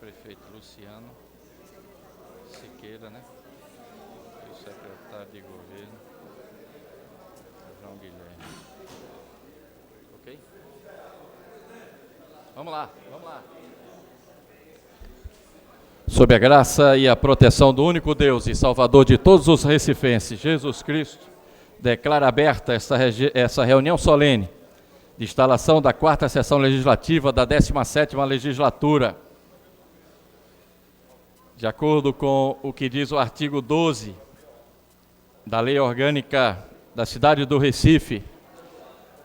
vice-prefeito Luciano Siqueira, né? E o secretário de governo, João Guilherme. Ok? Vamos lá, vamos lá. Sob a graça e a proteção do único Deus e Salvador de todos os recifenses, Jesus Cristo, declara aberta essa reunião solene de instalação da 4ª Sessão Legislativa da 17ª Legislatura. De acordo com o que diz o artigo 12 da Lei Orgânica da Cidade do Recife,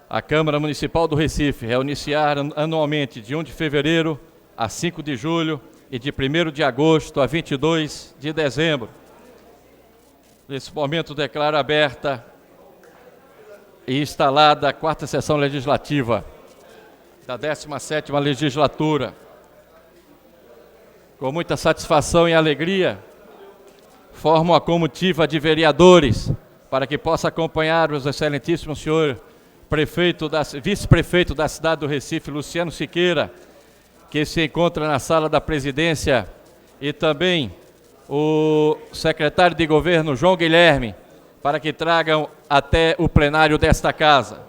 a Câmara Municipal do Recife reunir-se-á anualmente de 1 de fevereiro a 5 de julho e de 1º de agosto a 22 de dezembro. Nesse momento declaro aberta e instalada a 4ª Sessão Legislativa da 17ª Legislatura. Com muita satisfação e alegria, formo a comitiva de vereadores para que possa acompanhar o excelentíssimo senhor vice-prefeito da cidade do Recife, Luciano Siqueira, que se encontra na sala da presidência, e também o secretário de governo, João Guilherme, para que tragam até o plenário desta casa.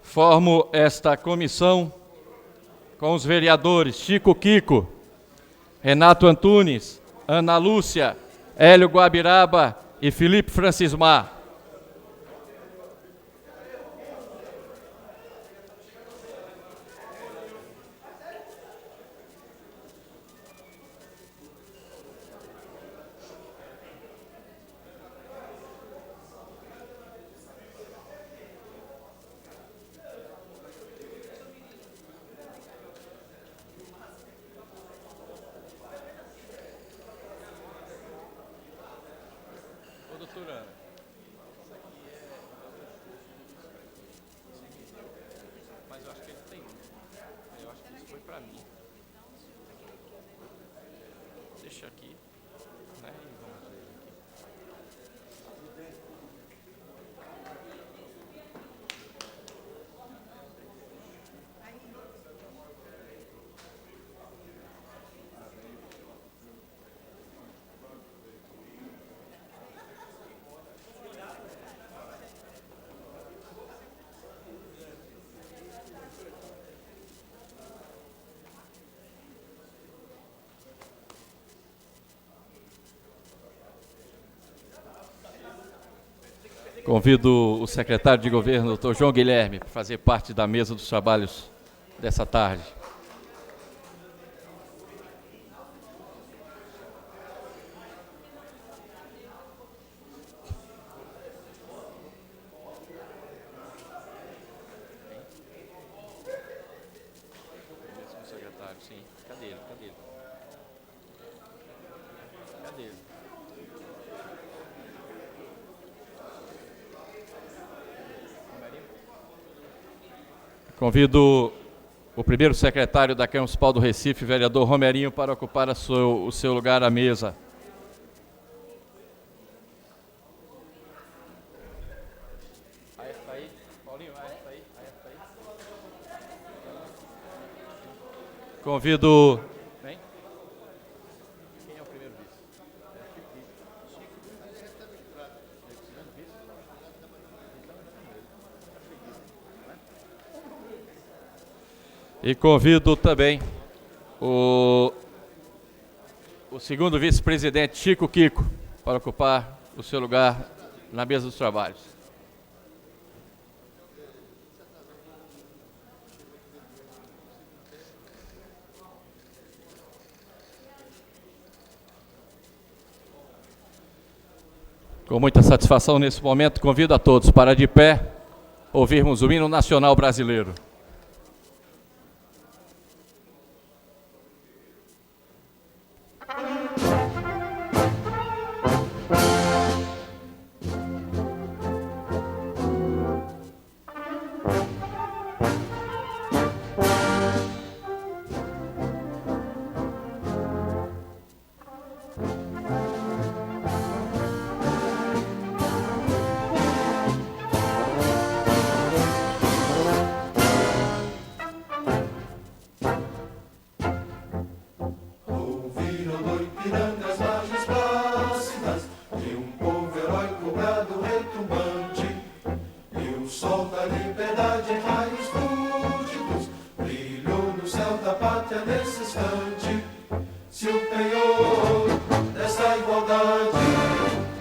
Formo esta comissão com os vereadores Chico Kiko, Renato Antunes, Ana Lúcia, Hélio Guabiraba e Felipe Francismar. Mas eu acho que ele tem um. Eu acho que isso foi para mim. Deixa aqui, né? E vamos ver aqui. Convido o secretário de governo, doutor João Guilherme, para fazer parte da mesa dos trabalhos dessa tarde. Secretário, sim. Cadê ele? Cadê ele? Cadê ele? Convido o primeiro secretário da Câmara Municipal do Recife, vereador Romerinho, para ocupar o seu lugar à mesa. Aí, Paulinho, aí. Convido... Vem. Quem é o primeiro vice? E convido também o segundo vice-presidente, Chico Kiko, para ocupar o seu lugar na mesa dos trabalhos. Com muita satisfação nesse momento, convido a todos para de pé ouvirmos o hino nacional brasileiro. solta a liberdade em raios fúlgidos, brilho no céu da pátria nesse instante. Se o penhor dessa igualdade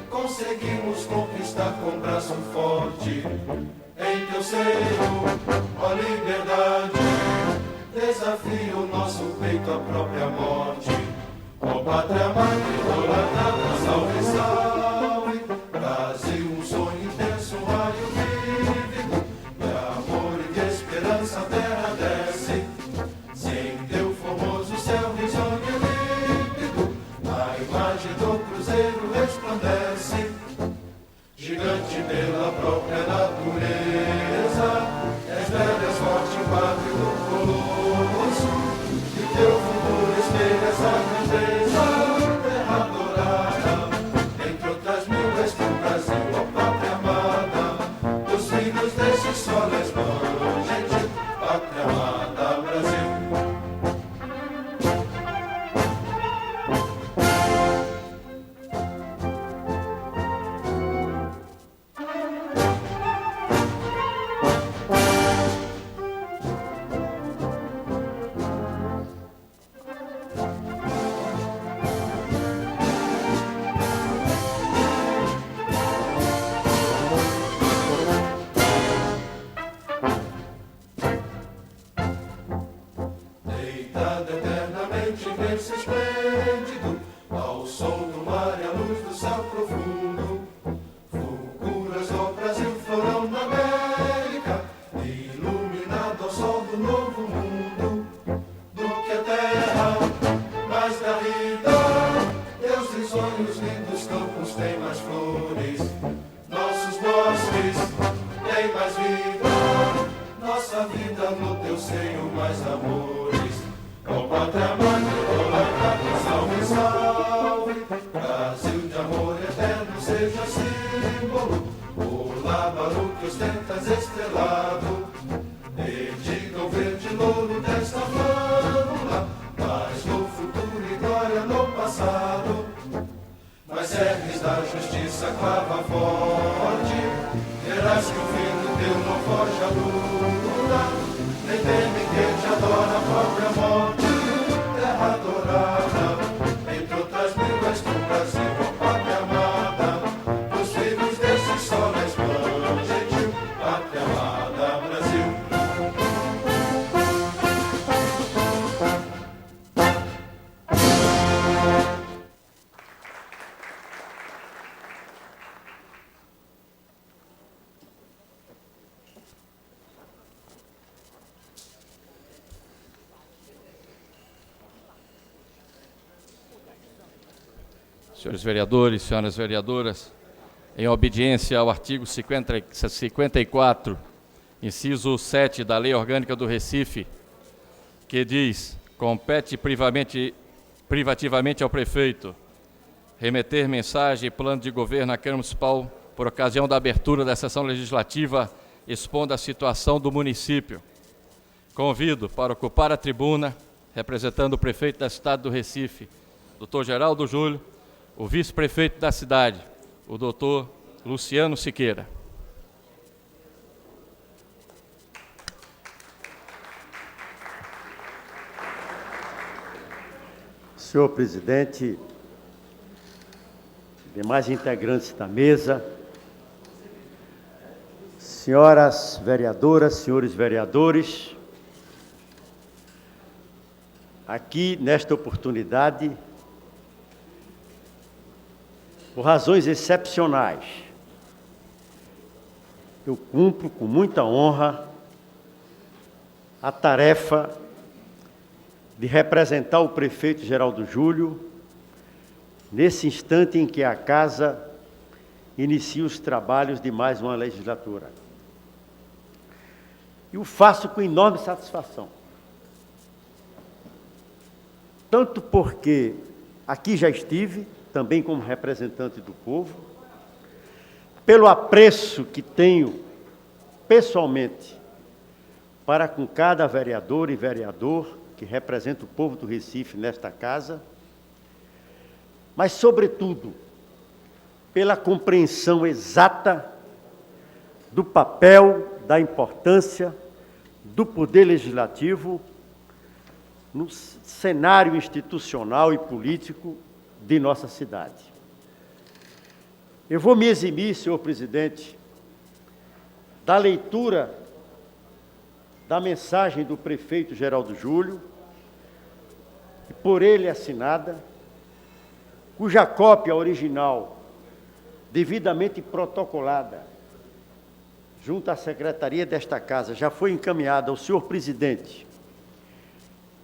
conseguimos conquistar com braço forte, em teu seio, ó liberdade, desafia o nosso peito à própria morte. Ó pátria amada, idolatrada, salve, salve, Brasil, um sonho intenso, um raio vívido, de amor e de esperança a terra desce, sem teu formoso céu risonho e límpido, a imagem do cruzeiro resplandece, gigante pela própria natureza, és velho, és forte, pátrio do colosso, e teu futuro espelha essa grandeza, terra dourada, entre outras mil és tu, Brasil, ó pátria amada, os filhos desse sol és gente, pátria amada, Brasil. Deitado eternamente nesse esplêndido, ao som do mar e à luz do céu profundo, fulguras do Brasil, florão da América, iluminado ao sol do novo mundo, do que a terra mais garrida, teus risonhos lindos campos têm mais flores, nossos bosques têm mais vida, nossa vida no teu seio mais amores. Ó pátria amada, idolatrada, salve, salve, Brasil de amor eterno seja símbolo, o lábaro que ostentas estrelado, dedica o verde louro desta flâmula, paz no futuro e glória no passado, mas serves da justiça clava forte, verás que o filho teu não foge à luta, nem teme que te adora a própria morte, terra dourada, entre outras mil és tu, Brasil, ó pátria amada, os filhos desse sol és mãe gentil, pátria amada, Brasil. Senhores vereadores, senhoras vereadoras, em obediência ao artigo 54, inciso 7 da Lei Orgânica do Recife, que diz: compete privativamente ao prefeito remeter mensagem e plano de governo à Câmara Municipal por ocasião da abertura da sessão legislativa, expondo a situação do município. Convido para ocupar a tribuna, representando o prefeito da cidade do Recife, Dr. Geraldo Júlio, o vice-prefeito da cidade, o Dr. Luciano Siqueira. Senhor presidente, demais integrantes da mesa, senhoras vereadoras, senhores vereadores, aqui nesta oportunidade, por razões excepcionais, eu cumpro com muita honra a tarefa de representar o prefeito Geraldo Júlio nesse instante em que a Casa inicia os trabalhos de mais uma legislatura. E o faço com enorme satisfação. Tanto porque aqui já estive, também como representante do povo, pelo apreço que tenho pessoalmente para com cada vereador e vereador que representa o povo do Recife nesta casa, mas, sobretudo, pela compreensão exata do papel, da importância do Poder Legislativo no cenário institucional e político de nossa cidade. Eu vou me eximir, senhor presidente, da leitura da mensagem do prefeito Geraldo Júlio, por ele assinada, cuja cópia original, devidamente protocolada, junto à secretaria desta casa, já foi encaminhada ao senhor presidente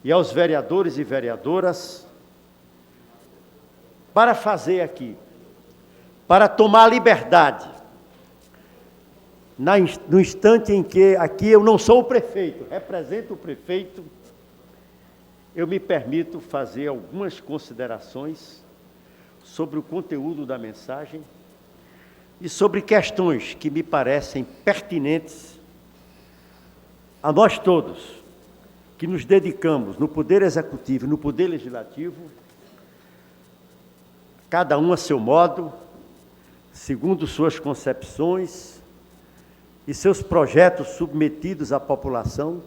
e aos vereadores e vereadoras, para fazer aqui, para tomar a liberdade, no instante em que aqui eu não sou o prefeito, represento o prefeito, eu me permito fazer algumas considerações sobre o conteúdo da mensagem e sobre questões que me parecem pertinentes a nós todos, que nos dedicamos no Poder Executivo e no Poder Legislativo, cada um a seu modo, segundo suas concepções e seus projetos submetidos à população,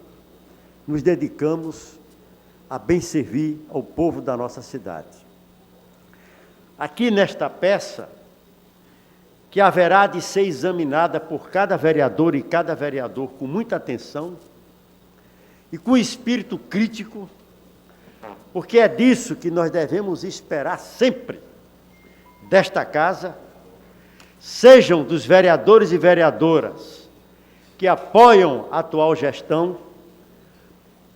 nos dedicamos a bem servir ao povo da nossa cidade. Aqui nesta peça, que haverá de ser examinada por cada vereador e cada vereador com muita atenção e com espírito crítico, porque é disso que nós devemos esperar sempre desta casa, sejam dos vereadores e vereadoras que apoiam a atual gestão,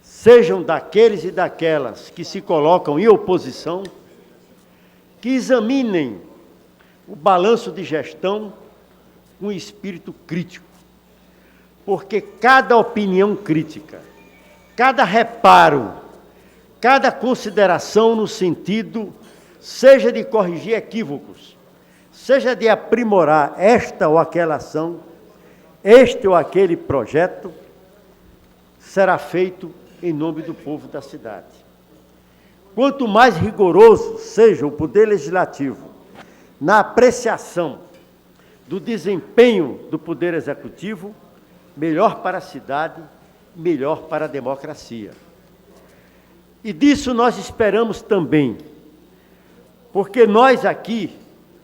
sejam daqueles e daquelas que se colocam em oposição, que examinem o balanço de gestão com espírito crítico, porque cada opinião crítica, cada reparo, cada consideração no sentido, seja de corrigir equívocos, seja de aprimorar esta ou aquela ação, este ou aquele projeto, será feito em nome do povo da cidade. Quanto mais rigoroso seja o Poder Legislativo na apreciação do desempenho do Poder Executivo, melhor para a cidade, melhor para a democracia. E disso nós esperamos também, porque nós aqui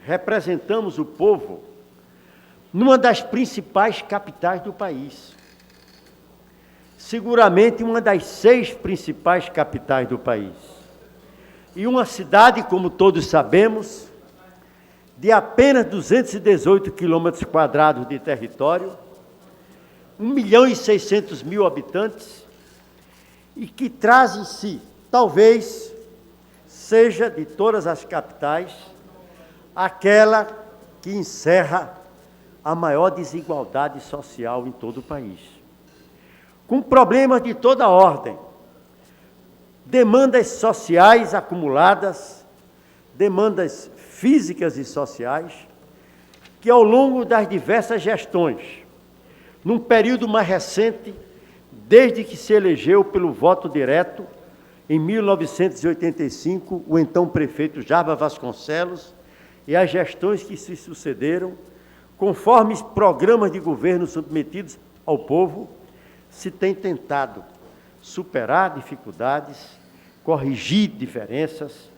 representamos o povo numa das principais capitais do país. Seguramente uma das 6 principais capitais do país. E uma cidade, como todos sabemos, de apenas 218 quilômetros quadrados de território, 1.600.000 habitantes, e que traz em si, talvez, seja de todas as capitais, aquela que encerra a maior desigualdade social em todo o país. Com problemas de toda ordem, demandas sociais acumuladas, demandas físicas e sociais, que ao longo das diversas gestões, num período mais recente, desde que se elegeu pelo voto direto, em 1985, o então prefeito Jarbas Vasconcelos, e as gestões que se sucederam, conforme os programas de governo submetidos ao povo, se tem tentado superar dificuldades, corrigir diferenças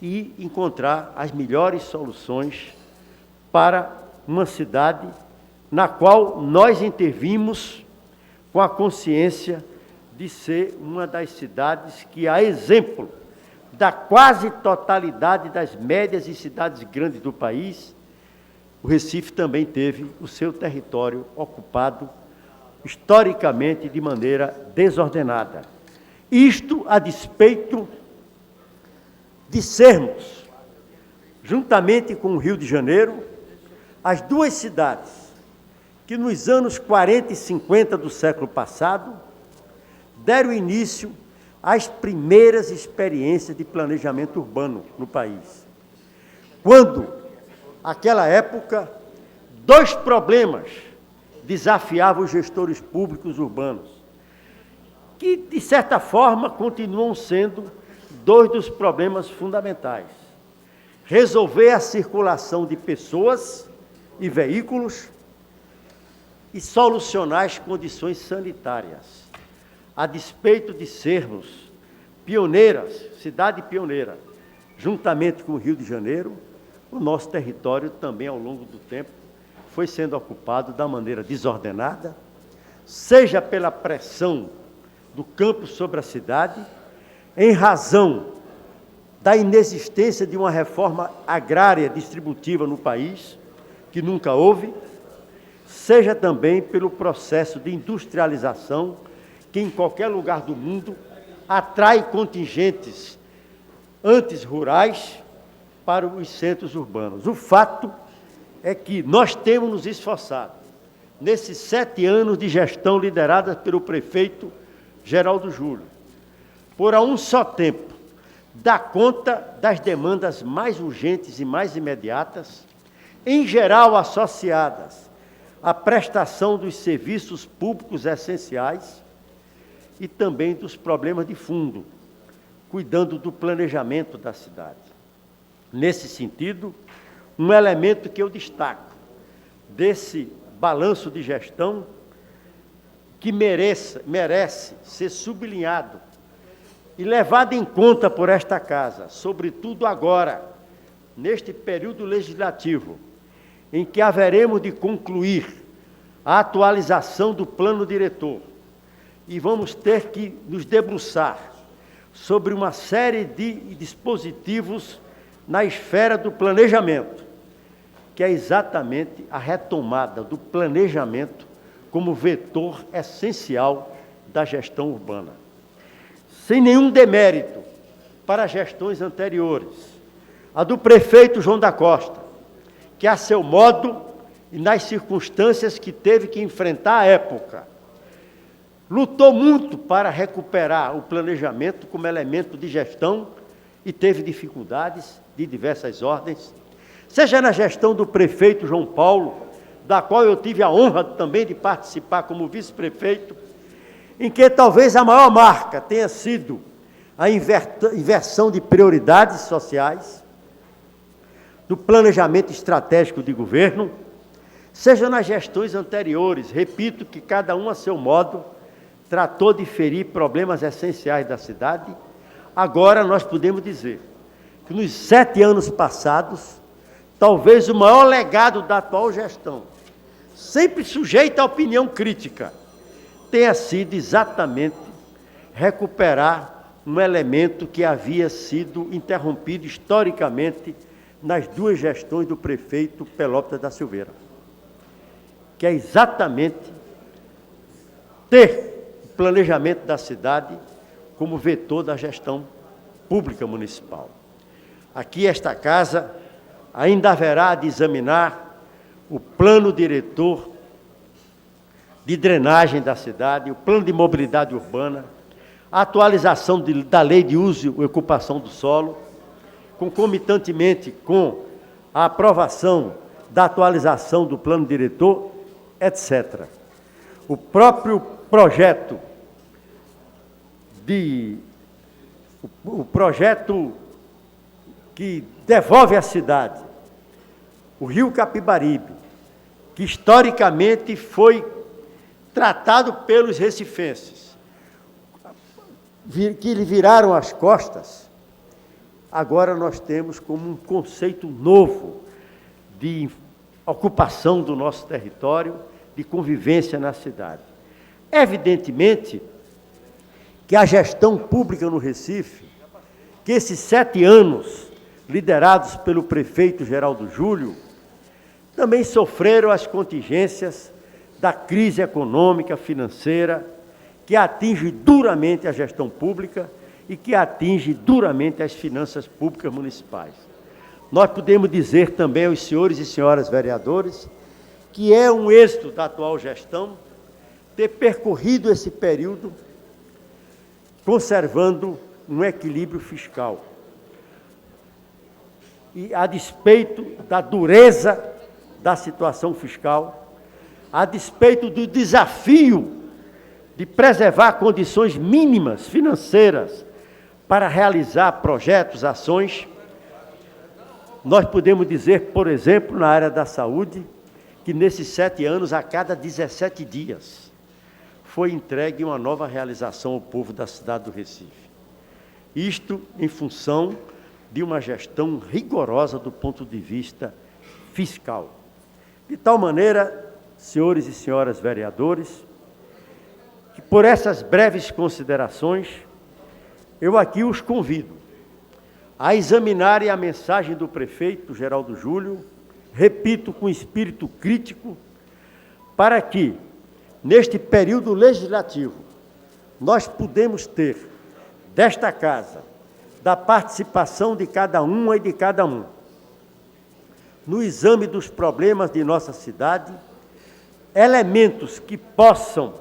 e encontrar as melhores soluções para uma cidade na qual nós intervimos com a consciência de ser uma das cidades que, a exemplo da quase totalidade das médias e cidades grandes do país, o Recife também teve o seu território ocupado historicamente de maneira desordenada. Isto a despeito de sermos, juntamente com o Rio de Janeiro, as 2 cidades que nos anos 40 e 50 do século passado deram início às primeiras experiências de planejamento urbano no país. Quando, naquela época, 2 problemas desafiavam os gestores públicos urbanos, que, de certa forma, continuam sendo 2 dos problemas fundamentais. Resolver a circulação de pessoas e veículos e solucionar as condições sanitárias. A despeito de sermos pioneiras, cidade pioneira, juntamente com o Rio de Janeiro, o nosso território também, ao longo do tempo, foi sendo ocupado da maneira desordenada, seja pela pressão do campo sobre a cidade, em razão da inexistência de uma reforma agrária distributiva no país, que nunca houve, seja também pelo processo de industrialização que em qualquer lugar do mundo atrai contingentes antes rurais para os centros urbanos. O fato é que nós temos nos esforçado, nesses 7 anos de gestão liderada pelo prefeito Geraldo Júlio, por a um só tempo, dar conta das demandas mais urgentes e mais imediatas, em geral associadas à prestação dos serviços públicos essenciais e também dos problemas de fundo, cuidando do planejamento da cidade. Nesse sentido, um elemento que eu destaco desse balanço de gestão que merece ser sublinhado e levado em conta por esta Casa, sobretudo agora, neste período legislativo, em que haveremos de concluir a atualização do plano diretor e vamos ter que nos debruçar sobre uma série de dispositivos na esfera do planejamento, que é exatamente a retomada do planejamento como vetor essencial da gestão urbana. Sem nenhum demérito para gestões anteriores, a do prefeito João da Costa, que a seu modo e nas circunstâncias que teve que enfrentar à época, lutou muito para recuperar o planejamento como elemento de gestão e teve dificuldades de diversas ordens, seja na gestão do prefeito João Paulo, da qual eu tive a honra também de participar como vice-prefeito, em que talvez a maior marca tenha sido a inversão de prioridades sociais, do planejamento estratégico de governo, seja nas gestões anteriores, repito que cada um a seu modo tratou de ferir problemas essenciais da cidade. Agora nós podemos dizer que nos 7 anos passados, talvez o maior legado da atual gestão, sempre sujeita à opinião crítica, tenha sido exatamente recuperar um elemento que havia sido interrompido historicamente nas 2 gestões do prefeito Pelópidas da Silveira, que é exatamente ter o planejamento da cidade como vetor da gestão pública municipal. Aqui, esta Casa ainda haverá de examinar o plano diretor de drenagem da cidade, o plano de mobilidade urbana, a atualização da lei de uso e ocupação do solo, concomitantemente com a aprovação da atualização do plano diretor, etc. O próprio projeto que devolve à cidade o Rio Capibaribe, que historicamente foi tratado pelos recifenses, que lhe viraram as costas, agora nós temos como um conceito novo de ocupação do nosso território, de convivência na cidade. Evidentemente que a gestão pública no Recife, que esses 7 anos, liderados pelo prefeito Geraldo Júlio, também sofreram as contingências da crise econômica, financeira, que atinge duramente a gestão pública e que atinge duramente as finanças públicas municipais. Nós podemos dizer também aos senhores e senhoras vereadores que é um êxito da atual gestão ter percorrido esse período conservando um equilíbrio fiscal. E a despeito da dureza da situação fiscal, a despeito do desafio de preservar condições mínimas financeiras para realizar projetos, ações, nós podemos dizer, por exemplo, na área da saúde, que nesses 7 anos, a cada 17 dias, foi entregue uma nova realização ao povo da cidade do Recife. Isto em função de uma gestão rigorosa do ponto de vista fiscal. De tal maneira, senhores e senhoras vereadores, que por essas breves considerações, eu aqui os convido a examinarem a mensagem do prefeito Geraldo Júlio, repito, com espírito crítico, para que, neste período legislativo, nós podemos ter, desta casa, da participação de cada uma e de cada um, no exame dos problemas de nossa cidade, elementos que possam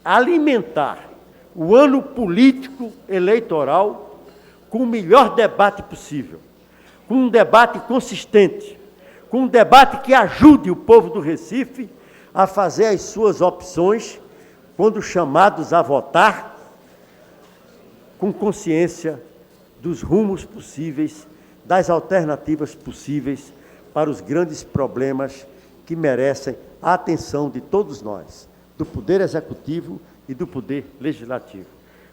alimentar o ano político eleitoral com o melhor debate possível, com um debate consistente, com um debate que ajude o povo do Recife a fazer as suas opções quando chamados a votar, com consciência dos rumos possíveis, das alternativas possíveis para os grandes problemas que merecem a atenção de todos nós, do Poder Executivo e do Poder Legislativo.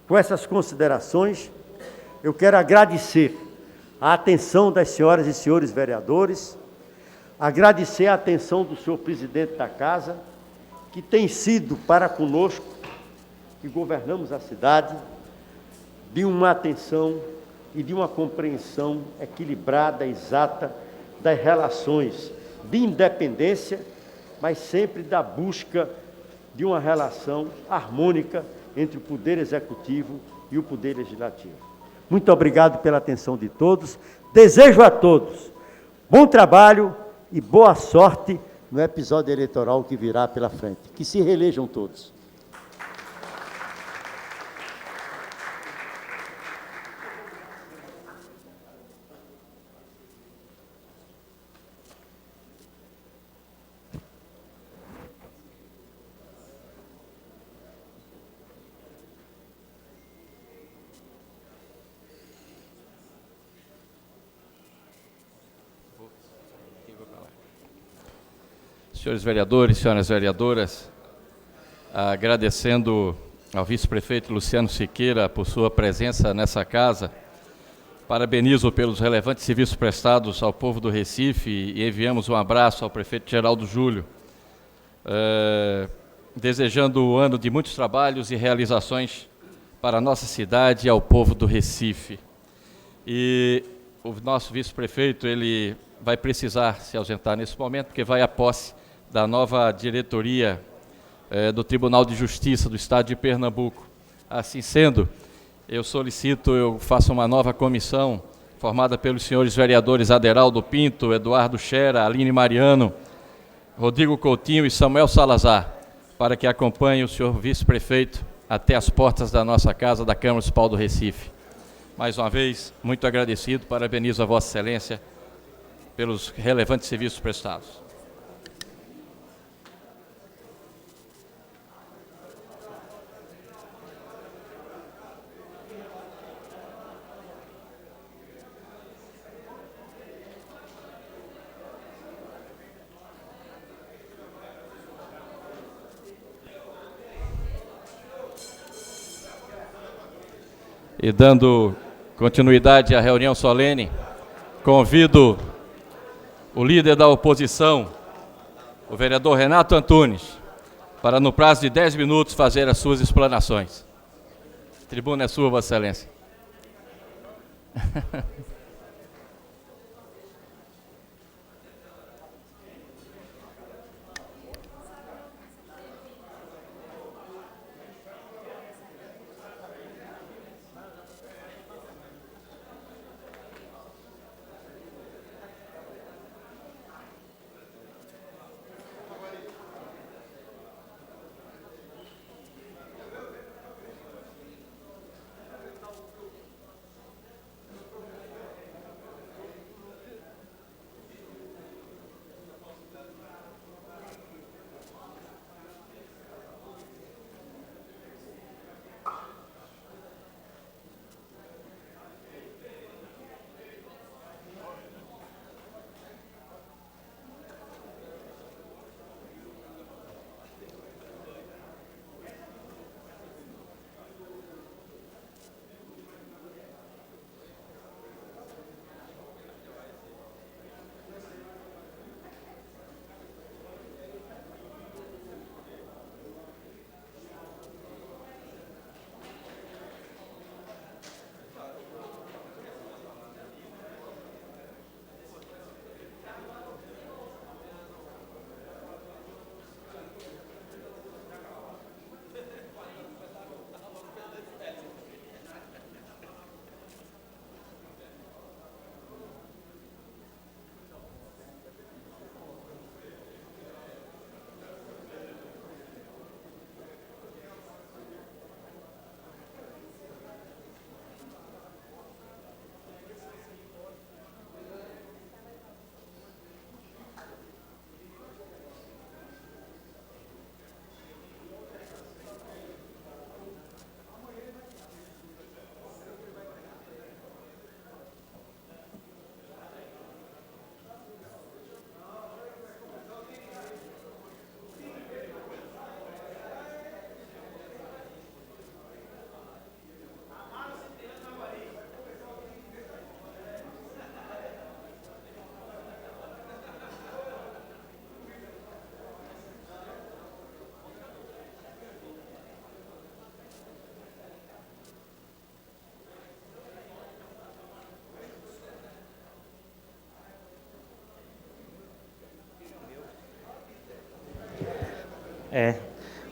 Com essas considerações, eu quero agradecer a atenção das senhoras e senhores vereadores, agradecer a atenção do senhor presidente da Casa, que tem sido para conosco, que governamos a cidade, de uma atenção e de uma compreensão equilibrada, exata, das relações de independência, mas sempre da busca de uma relação harmônica entre o Poder Executivo e o Poder Legislativo. Muito obrigado pela atenção de todos. Desejo a todos bom trabalho e boa sorte no episódio eleitoral que virá pela frente. Que se reelejam todos. Senhores vereadores, senhoras vereadoras, agradecendo ao vice-prefeito Luciano Siqueira por sua presença nessa casa, parabenizo pelos relevantes serviços prestados ao povo do Recife e enviamos um abraço ao prefeito Geraldo Júlio, desejando um ano de muitos trabalhos e realizações para a nossa cidade e ao povo do Recife. E o nosso vice-prefeito, ele vai precisar se ausentar nesse momento, porque vai à posse da nova diretoria do Tribunal de Justiça do Estado de Pernambuco. Assim sendo, eu faço uma nova comissão, formada pelos senhores vereadores Aderaldo Pinto, Eduardo Xera, Aline Mariano, Rodrigo Coutinho e Samuel Salazar, para que acompanhe o senhor vice-prefeito até as portas da nossa casa, da Câmara Municipal do Recife. Mais uma vez, muito agradecido, parabenizo a Vossa Excelência pelos relevantes serviços prestados. E dando continuidade à reunião solene, convido o líder da oposição, o vereador Renato Antunes, para no prazo de 10 minutos fazer as suas explanações. A tribuna é sua, Vossa Excelência.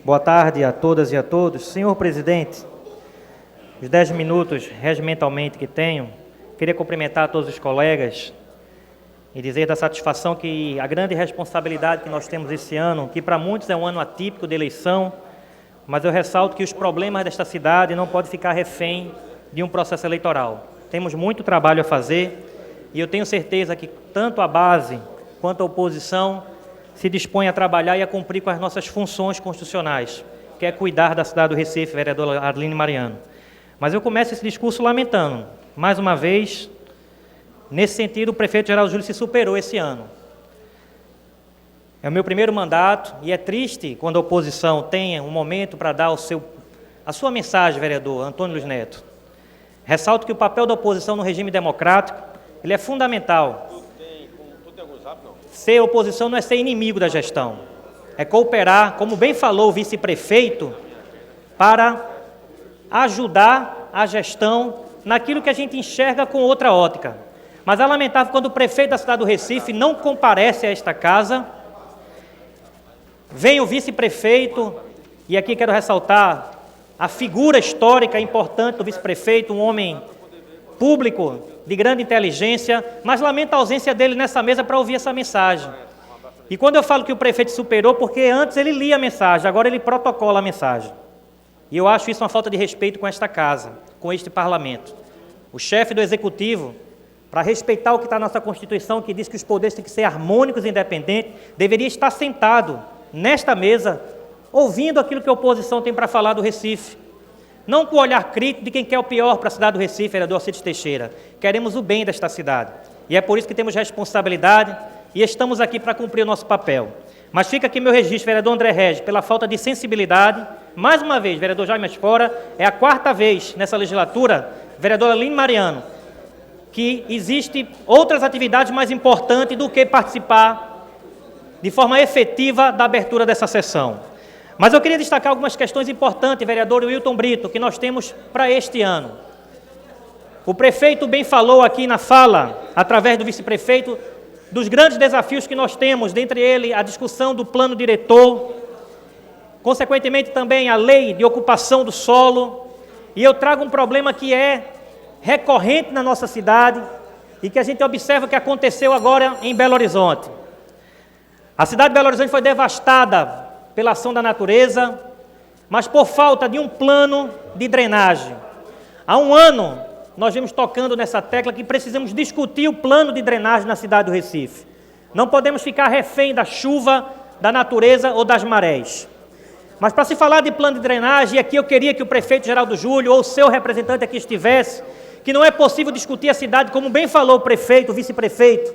Boa tarde a todas e a todos. Senhor presidente, os 10 minutos regimentalmente que tenho, queria cumprimentar todos os colegas e dizer da satisfação que a grande responsabilidade que nós temos esse ano, que para muitos é um ano atípico de eleição, mas eu ressalto que os problemas desta cidade não podem ficar refém de um processo eleitoral. Temos muito trabalho a fazer e eu tenho certeza que tanto a base quanto a oposição se dispõe a trabalhar e a cumprir com as nossas funções constitucionais, que é cuidar da cidade do Recife, vereador Arline Mariano. Mas eu começo esse discurso lamentando, mais uma vez, nesse sentido, o prefeito Geraldo Júlio se superou esse ano. É o meu primeiro mandato e é triste quando a oposição tenha um momento para dar a sua mensagem, vereador Antônio Luiz Neto. Ressalto que o papel da oposição no regime democrático ele é fundamental. Ser oposição não é ser inimigo da gestão, é cooperar, como bem falou o vice-prefeito, para ajudar a gestão naquilo que a gente enxerga com outra ótica. Mas é lamentável quando o prefeito da cidade do Recife não comparece a esta casa, vem o vice-prefeito, e aqui quero ressaltar a figura histórica importante do vice-prefeito, um homem público, de grande inteligência, mas lamento a ausência dele nessa mesa para ouvir essa mensagem. E quando eu falo que o prefeito superou, porque antes ele lia a mensagem, agora ele protocola a mensagem. E eu acho isso uma falta de respeito com esta casa, com este parlamento. O chefe do executivo, para respeitar o que está na nossa Constituição, que diz que os poderes têm que ser harmônicos e independentes, deveria estar sentado nesta mesa, ouvindo aquilo que a oposição tem para falar do Recife. Não com o olhar crítico de quem quer o pior para a cidade do Recife, vereador Alcides Teixeira. Queremos o bem desta cidade. E é por isso que temos responsabilidade e estamos aqui para cumprir o nosso papel. Mas fica aqui meu registro, vereador André Regis, pela falta de sensibilidade. Mais uma vez, vereador Jaime Asfora, é a 4ª vez nessa legislatura, vereador Arline Mariano, que existe outras atividades mais importantes do que participar de forma efetiva da abertura dessa sessão. Mas eu queria destacar algumas questões importantes, vereador Wilton Brito, que nós temos para este ano. O prefeito bem falou aqui na fala, através do vice-prefeito, dos grandes desafios que nós temos, dentre eles a discussão do plano diretor, consequentemente também a lei de ocupação do solo, e eu trago um problema que é recorrente na nossa cidade e que a gente observa que aconteceu agora em Belo Horizonte. A cidade de Belo Horizonte foi devastada pela ação da natureza, mas por falta de um plano de drenagem. Há um ano, nós vemos tocando nessa tecla que precisamos discutir o plano de drenagem na cidade do Recife. Não podemos ficar refém da chuva, da natureza ou das marés. Mas para se falar de plano de drenagem, aqui eu queria que o prefeito Geraldo Júlio ou o seu representante aqui estivesse, que não é possível discutir a cidade, como bem falou o prefeito, o vice-prefeito,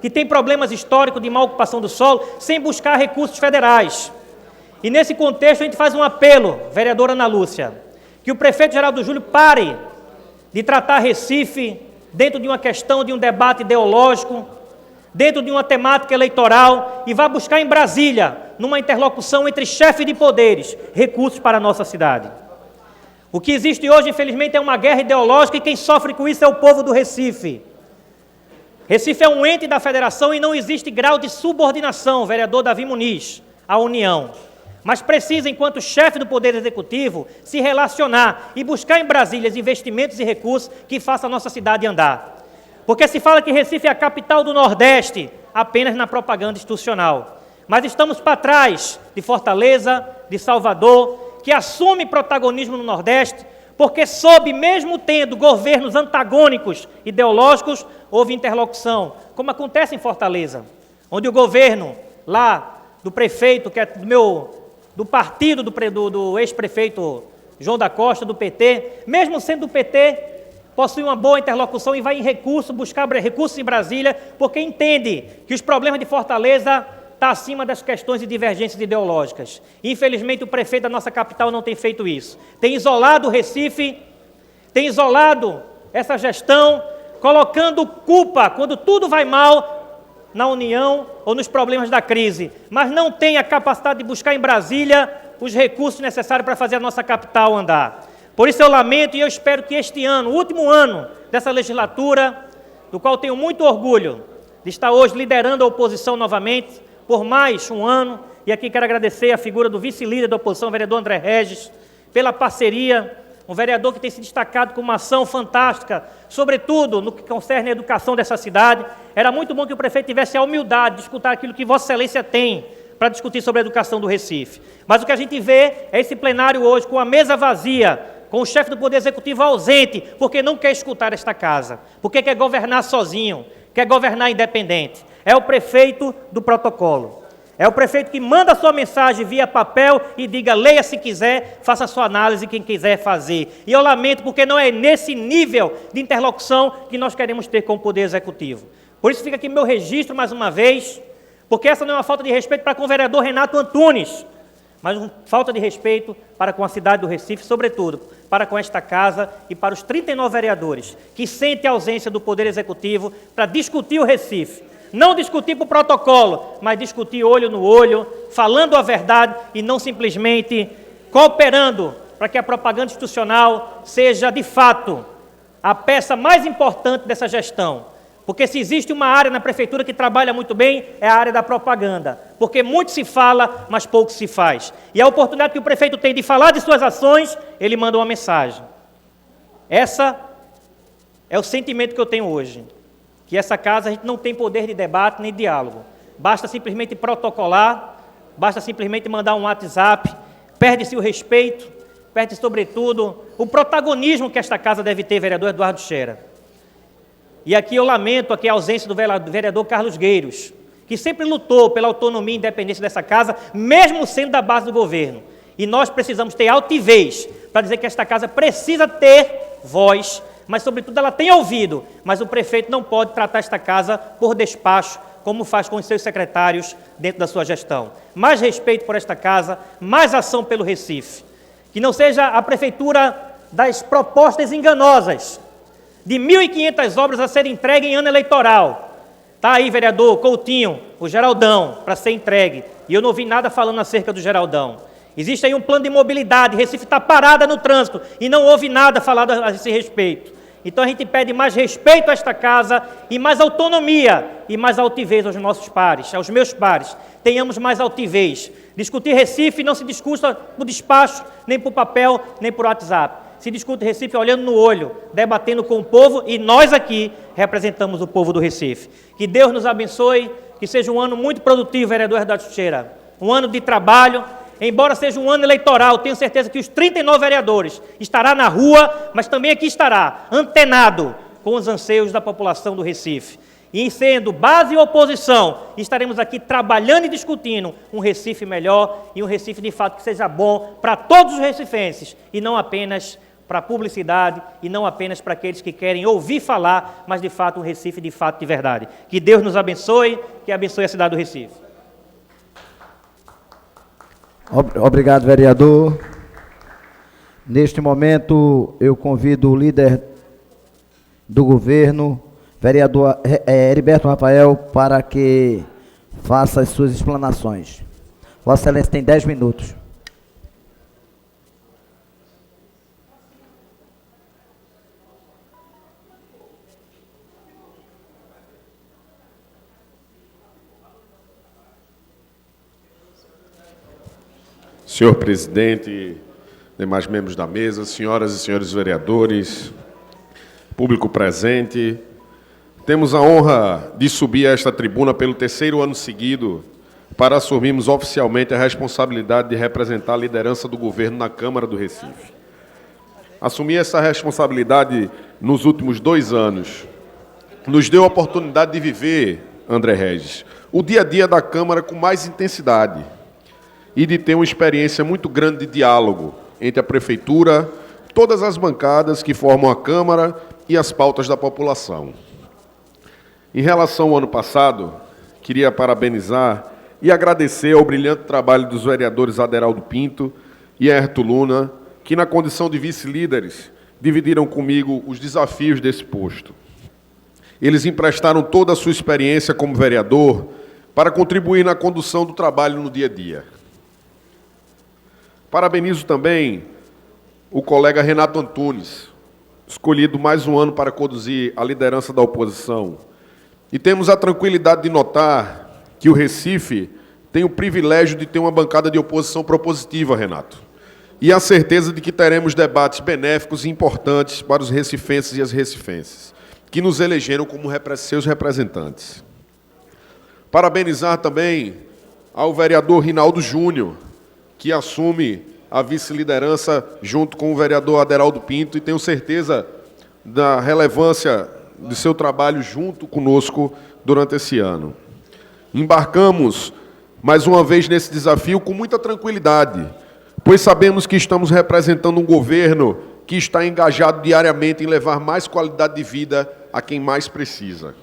que tem problemas históricos de má ocupação do solo, sem buscar recursos federais. E nesse contexto a gente faz um apelo, vereadora Ana Lúcia, que o prefeito Geraldo Júlio pare de tratar Recife dentro de uma questão de um debate ideológico, dentro de uma temática eleitoral e vá buscar em Brasília, numa interlocução entre chefes de poderes, recursos para a nossa cidade. O que existe hoje, infelizmente, é uma guerra ideológica e quem sofre com isso é o povo do Recife. Recife é um ente da federação e não existe grau de subordinação, vereador Davi Muniz, à União. Mas precisa, enquanto chefe do Poder Executivo, se relacionar e buscar em Brasília investimentos e recursos que façam a nossa cidade andar. Porque se fala que Recife é a capital do Nordeste, apenas na propaganda institucional. Mas estamos para trás de Fortaleza, de Salvador, que assume protagonismo no Nordeste, porque soube, mesmo tendo governos antagônicos ideológicos, houve interlocução, como acontece em Fortaleza, onde o governo lá do prefeito, que é do partido do ex-prefeito João da Costa, do PT, mesmo sendo do PT, possui uma boa interlocução e vai em recurso, buscar recursos em Brasília, porque entende que os problemas de Fortaleza estão acima das questões de divergências ideológicas. Infelizmente, o prefeito da nossa capital não tem feito isso. Tem isolado o Recife, tem isolado essa gestão, colocando culpa, quando tudo vai mal, na União ou nos problemas da crise, mas não tem a capacidade de buscar em Brasília os recursos necessários para fazer a nossa capital andar. Por isso eu lamento e eu espero que este ano, o último ano dessa legislatura, do qual tenho muito orgulho de estar hoje liderando a oposição novamente, por mais um ano, e aqui quero agradecer a figura do vice-líder da oposição, o vereador André Regis, pela parceria, um vereador que tem se destacado com uma ação fantástica, sobretudo no que concerne a educação dessa cidade. Era muito bom que o prefeito tivesse a humildade de escutar aquilo que Vossa Excelência tem para discutir sobre a educação do Recife. Mas o que a gente vê é esse plenário hoje com a mesa vazia, com o chefe do Poder Executivo ausente, porque não quer escutar esta casa, porque quer governar sozinho, quer governar independente. É o prefeito do protocolo. É o prefeito que manda a sua mensagem via papel e diga, leia se quiser, faça a sua análise quem quiser fazer. E eu lamento porque não é nesse nível de interlocução que nós queremos ter com o Poder Executivo. Por isso fica aqui meu registro mais uma vez, porque essa não é uma falta de respeito para com o vereador Renato Antunes, mas uma falta de respeito para com a cidade do Recife, sobretudo para com esta casa e para os 39 vereadores que sentem a ausência do Poder Executivo para discutir o Recife. Não discutir por protocolo, mas discutir olho no olho, falando a verdade e não simplesmente cooperando para que a propaganda institucional seja, de fato, a peça mais importante dessa gestão. Porque se existe uma área na prefeitura que trabalha muito bem, é a área da propaganda. Porque muito se fala, mas pouco se faz. E a oportunidade que o prefeito tem de falar de suas ações, ele manda uma mensagem. Essa é o sentimento que eu tenho hoje. Que essa casa a gente não tem poder de debate nem diálogo. Basta simplesmente protocolar, basta simplesmente mandar um WhatsApp, perde-se o respeito, perde sobretudo o protagonismo que esta casa deve ter, vereador Eduardo Scherer. E aqui eu lamento aqui a ausência do vereador Carlos Gueiros, que sempre lutou pela autonomia e independência dessa casa, mesmo sendo da base do governo. E nós precisamos ter altivez para dizer que esta casa precisa ter voz, mas, sobretudo, ela tem ouvido, mas o prefeito não pode tratar esta casa por despacho, como faz com os seus secretários dentro da sua gestão. Mais respeito por esta casa, mais ação pelo Recife. Que não seja a prefeitura das propostas enganosas, de 1.500 obras a serem entregues em ano eleitoral. Está aí, vereador Coutinho, o Geraldão, para ser entregue. E eu não ouvi nada falando acerca do Geraldão. Existe aí um plano de mobilidade, Recife está parada no trânsito e não houve nada falado a esse respeito. Então a gente pede mais respeito a esta casa e mais autonomia e mais altivez aos nossos pares, aos meus pares. Tenhamos mais altivez. Discutir Recife não se discute por despacho, nem por papel, nem por WhatsApp. Se discute Recife olhando no olho, debatendo com o povo e nós aqui representamos o povo do Recife. Que Deus nos abençoe, que seja um ano muito produtivo, vereador Eduardo Scherer. Um ano de trabalho. Embora seja um ano eleitoral, tenho certeza que os 39 vereadores estará na rua, mas também aqui estará, antenado com os anseios da população do Recife. E sendo base e oposição, estaremos aqui trabalhando e discutindo um Recife melhor e um Recife de fato que seja bom para todos os recifenses e não apenas para a publicidade e não apenas para aqueles que querem ouvir falar, mas de fato um Recife de fato de verdade. Que Deus nos abençoe, que abençoe a cidade do Recife. Obrigado, vereador. Neste momento, eu convido o líder do governo, vereador Heriberto Rafael, para que faça as suas explanações. Vossa Excelência tem 10 minutos. Senhor presidente, demais membros da mesa, senhoras e senhores vereadores, público presente, temos a honra de subir a esta tribuna pelo 3º ano seguido para assumirmos oficialmente a responsabilidade de representar a liderança do governo na Câmara do Recife. Assumir essa responsabilidade nos últimos 2 anos nos deu a oportunidade de viver, André Regis, o dia a dia da Câmara com mais intensidade, e de ter uma experiência muito grande de diálogo entre a Prefeitura, todas as bancadas que formam a Câmara e as pautas da população. Em relação ao ano passado, queria parabenizar e agradecer ao brilhante trabalho dos vereadores Aderaldo Pinto e Ayrton Luna, que na condição de vice-líderes dividiram comigo os desafios desse posto. Eles emprestaram toda a sua experiência como vereador para contribuir na condução do trabalho no dia a dia. Parabenizo também o colega Renato Antunes, escolhido mais um ano para conduzir a liderança da oposição. E temos a tranquilidade de notar que o Recife tenho o privilégio de ter uma bancada de oposição propositiva, Renato. E a certeza de que teremos debates benéficos e importantes para os recifenses e as recifenses, que nos elegeram como seus representantes. Parabenizar também ao vereador Rinaldo Júnior, que assume a vice-liderança junto com o vereador Aderaldo Pinto, e tenho certeza da relevância de seu trabalho junto conosco durante esse ano. Embarcamos, mais uma vez, nesse desafio com muita tranquilidade, pois sabemos que estamos representando um governo que está engajado diariamente em levar mais qualidade de vida a quem mais precisa.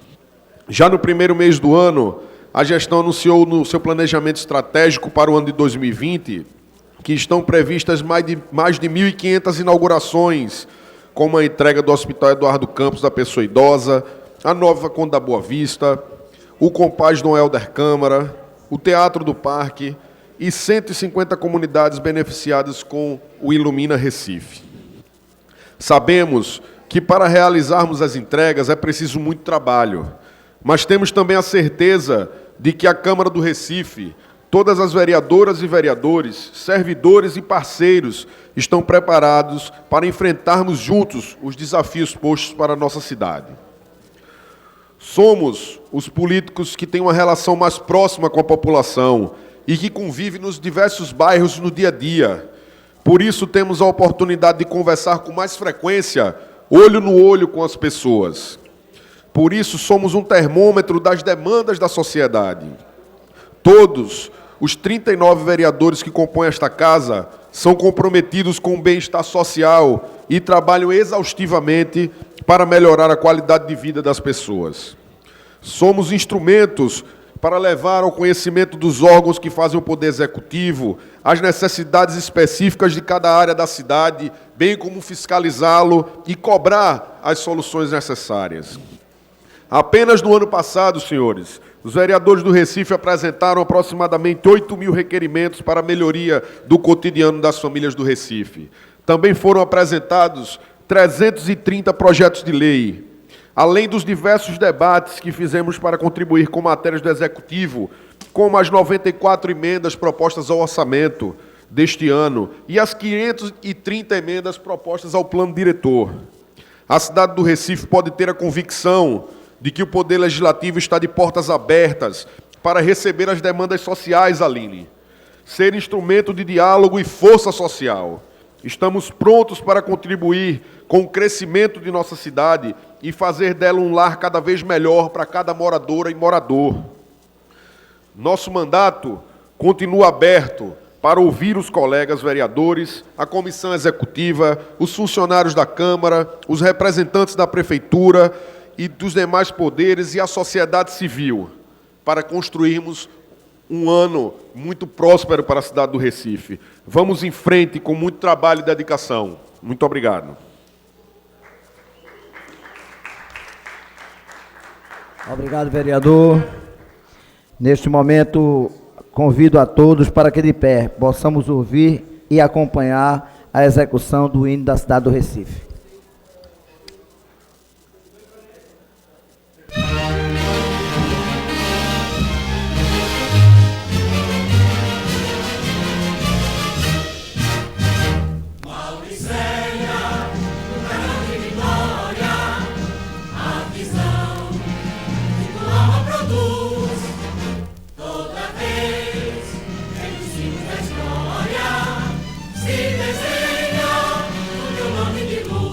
Já no primeiro mês do ano, a gestão anunciou no seu planejamento estratégico para o ano de 2020 que estão previstas mais de 1.500 inaugurações, como a entrega do Hospital Eduardo Campos da Pessoa Idosa, a Nova Conde da Boa Vista, o Compaz Dom Helder Câmara, o Teatro do Parque e 150 comunidades beneficiadas com o Ilumina Recife. Sabemos que para realizarmos as entregas é preciso muito trabalho, mas temos também a certeza de que a Câmara do Recife, todas as vereadoras e vereadores, servidores e parceiros estão preparados para enfrentarmos juntos os desafios postos para a nossa cidade. Somos os políticos que têm uma relação mais próxima com a população e que convivem nos diversos bairros no dia a dia. Por isso, temos a oportunidade de conversar com mais frequência, olho no olho com as pessoas. Por isso, somos um termômetro das demandas da sociedade. Todos os 39 vereadores que compõem esta casa são comprometidos com o bem-estar social e trabalham exaustivamente para melhorar a qualidade de vida das pessoas. Somos instrumentos para levar ao conhecimento dos órgãos que fazem o Poder Executivo as necessidades específicas de cada área da cidade, bem como fiscalizá-lo e cobrar as soluções necessárias. Apenas no ano passado, senhores, os vereadores do Recife apresentaram aproximadamente 8.000 requerimentos para a melhoria do cotidiano das famílias do Recife. Também foram apresentados 330 projetos de lei, além dos diversos debates que fizemos para contribuir com matérias do Executivo, como as 94 emendas propostas ao orçamento deste ano e as 530 emendas propostas ao plano diretor. A cidade do Recife pode ter a convicção de que o Poder Legislativo está de portas abertas para receber as demandas sociais, Aline, ser instrumento de diálogo e força social. Estamos prontos para contribuir com o crescimento de nossa cidade e fazer dela um lar cada vez melhor para cada moradora e morador. Nosso mandato continua aberto para ouvir os colegas vereadores, a comissão executiva, os funcionários da Câmara, os representantes da Prefeitura e dos demais poderes e a sociedade civil, para construirmos um ano muito próspero para a cidade do Recife. Vamos em frente com muito trabalho e dedicação. Muito obrigado. Obrigado, vereador. Neste momento, convido a todos para que de pé possamos ouvir e acompanhar a execução do hino da cidade do Recife. Se desenha o teu nome de luz.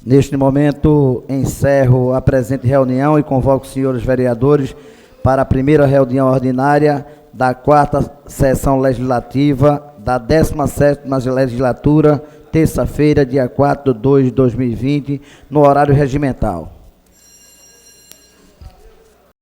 Neste momento, encerro a presente reunião e convoco os senhores vereadores para a primeira reunião ordinária da 4ª sessão legislativa da 17ª legislatura, terça-feira, dia 4/2/2020, no horário regimental.